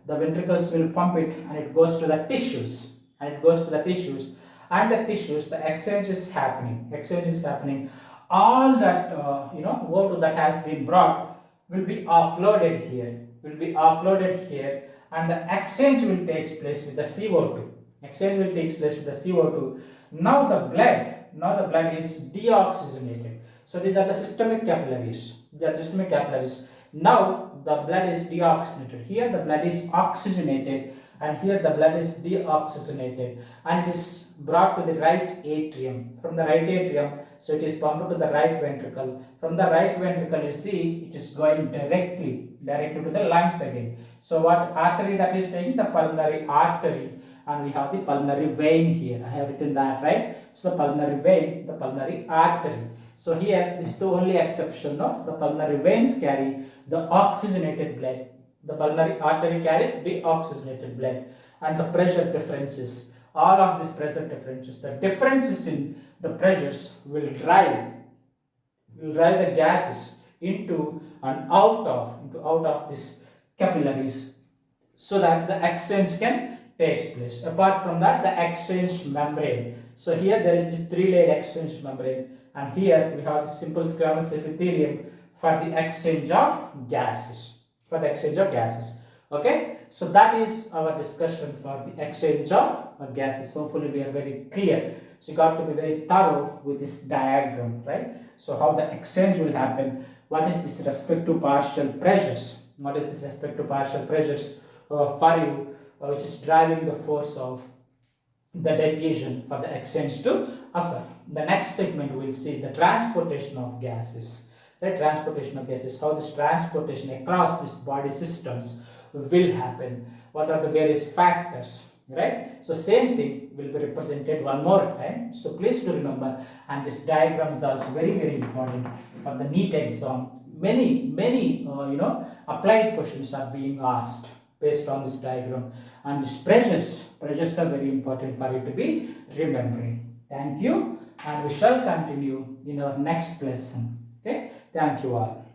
the ventricles will pump it and it goes to the tissues, and the tissues, the exchange is happening. All that O2 that has been brought will be offloaded here, and the exchange will take place with the CO2. Now the blood is deoxygenated. So these are the systemic capillaries. Now the blood is deoxygenated. Here the blood is oxygenated, and here the blood is deoxygenated, and it is brought to the right atrium. From the right atrium, so it is pumped to the right ventricle. From the right ventricle, you see, it is going directly to the lungs again. So what artery that is taking? The pulmonary artery, and we have the pulmonary vein here. I have written that, right? So the pulmonary vein, the pulmonary artery. So here, this is the only exception. No, the pulmonary veins carry the oxygenated blood. The pulmonary artery carries deoxygenated blood, and the pressure differences. All of these pressure differences, the differences in the pressures will drive the gases into and out of these capillaries, so that the exchange can take place. Apart from that, the exchange membrane. So here there is this three-layered exchange membrane, and here we have the simple squamous epithelium for the exchange of gases. Okay, so that is our discussion for the exchange of gases. Hopefully we are very clear. So you got to be very thorough with this diagram, right? So how the exchange will happen, what is this respect to partial pressures, for you, which is driving the force of the diffusion for the exchange to occur. The next segment we will see the transportation of gases. How this transportation across these body systems will happen, what are the various factors, right? So same thing will be represented one more time. So please do remember, and this diagram is also very important for the NEET exam. Many applied questions are being asked based on this diagram, and these pressures are very important for you to be remembering. Thank you, and we shall continue in our next lesson. Okay, thank you all.